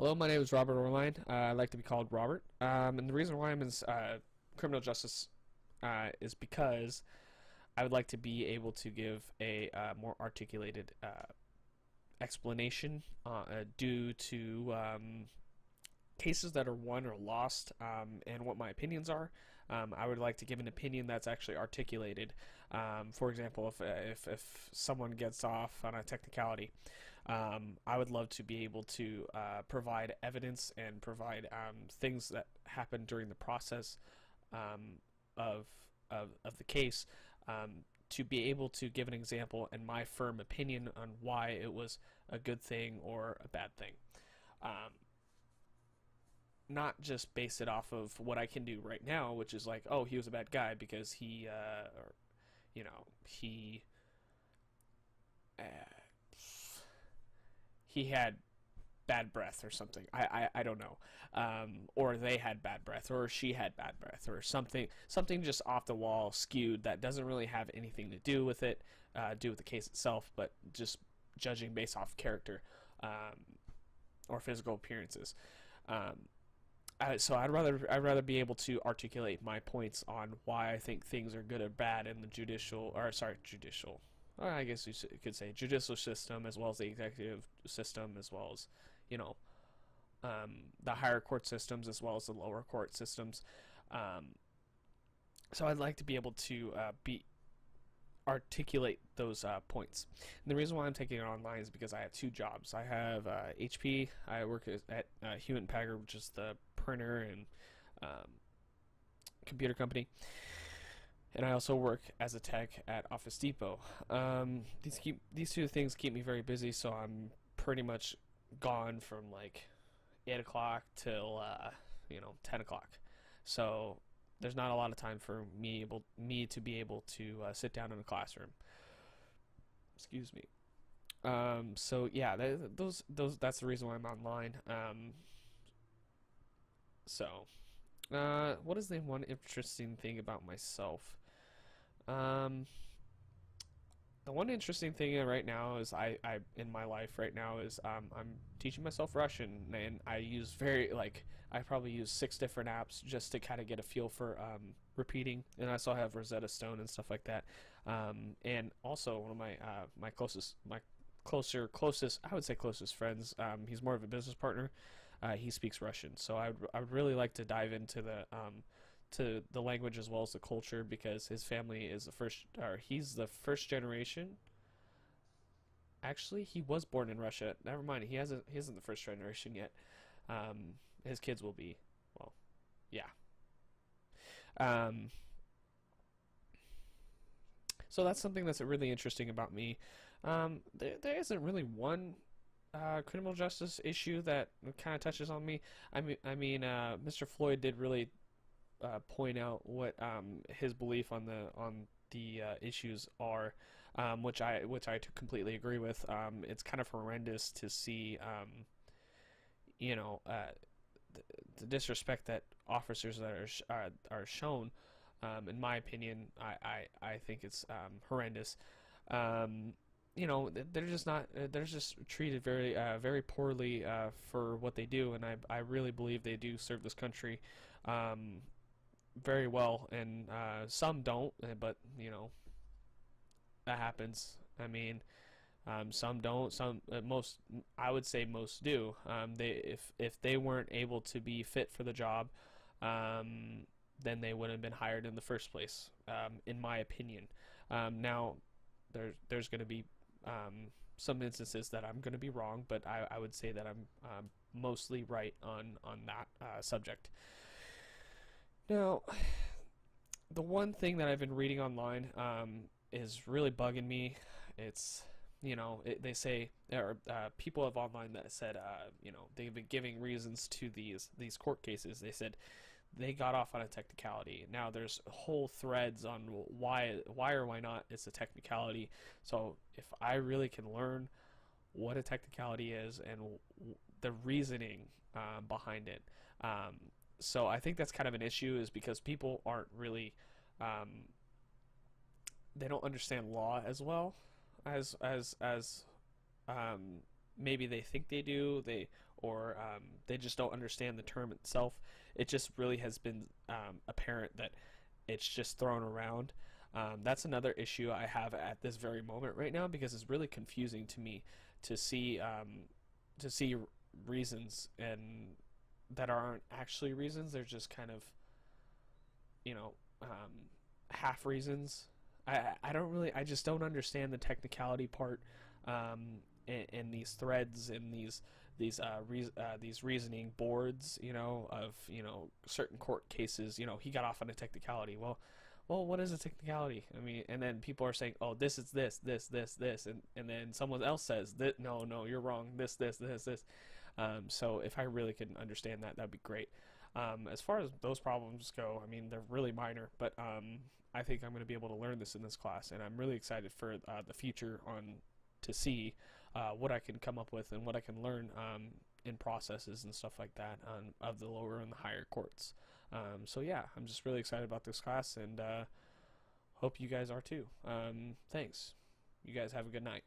Hello, my name is Robert Orline. I like to be called Robert. And the reason why I'm in criminal justice is because I would like to be able to give a more articulated explanation due to cases that are won or lost, and what my opinions are. I would like to give an opinion that's actually articulated. For example, if someone gets off on a technicality, I would love to be able to provide evidence and provide things that happened during the process of the case. To be able to give an example and my firm opinion on why it was a good thing or a bad thing. Not just base it off of what I can do right now, which is like, oh, he was a bad guy because he uh, he had bad breath or something. I don't know, or they had bad breath, or she had bad breath, or something just off the wall, skewed that doesn't really have anything to do with it, do with the case itself, but just judging based off character or physical appearances. So I'd rather be able to articulate my points on why I think things are good or bad in the judicial, or I guess you could say judicial system, as well as the executive system, as well as the higher court systems, as well as the lower court systems. So I'd like to be able to articulate those points. And the reason why I'm taking it online is because I have two jobs. I have HP. I work at Hewlett Packard, which is the printer and computer company, and I also work as a tech at Office Depot. These two things keep me very busy, so I'm pretty much gone from like 8 o'clock till 10 o'clock. So there's not a lot of time for me to be able to sit down in a classroom. Excuse me. So yeah, that's the reason why I'm online. So, what is the one interesting thing about myself? Um, the one interesting thing right now is I in my life right now is I'm teaching myself Russian, and I use I probably use 6 different apps just to kind of get a feel for repeating, and I also have Rosetta Stone and stuff like that. And also one of my closest, I would say closest friends. He's more of a business partner. He speaks Russian, so I would really like to dive into the language as well as the culture, because his family is he's the first generation. Actually, he was born in Russia. Never mind, he isn't the first generation yet. His kids will be, well, yeah. Um, so that's something that's really interesting about me. There isn't really one criminal justice issue that kind of touches on me. Mr. Floyd did really point out what his belief on the issues are, which I completely agree with. It's kind of horrendous to see, you know, uh, the disrespect that officers that are shown. In my opinion, I think it's horrendous. They're just not. They're just treated very poorly for what they do, and I really believe they do serve this country very well, and some don't, but that happens. Some don't. Some most I would say most do. They if they weren't able to be fit for the job, then they wouldn't have been hired in the first place. In my opinion. Now there's going to be some instances that I'm going to be wrong, but I would say that I'm mostly right on that subject. Now, the one thing that I've been reading online is really bugging me. It's they say there are people have online that said they've been giving reasons to these court cases. They said they got off on a technicality. Now there's whole threads on why or why not it's a technicality. So if I really can learn what a technicality is and the reasoning behind it, so I think that's kind of an issue, is because people aren't really they don't understand law as well as maybe they think they do. or they just don't understand the term itself. It just really has been apparent that it's just thrown around. That's another issue I have at this very moment right now, because it's really confusing to me to see to see reasons and that aren't actually reasons. They're just kind of, you know, half reasons. I don't really, I just don't understand the technicality part in these threads and these reasoning boards, of certain court cases. He got off on a technicality. Well, what is a technicality? I mean, and then people are saying, oh, this is this, and then someone else says that no, you're wrong. This. So if I really could understand that, that'd be great. As far as those problems go, I mean, they're really minor, but I think I'm going to be able to learn this in this class, and I'm really excited for the future on to see what I can come up with and what I can learn in processes and stuff like that of the lower and the higher courts. So yeah, I'm just really excited about this class, and hope you guys are too. Thanks. You guys have a good night.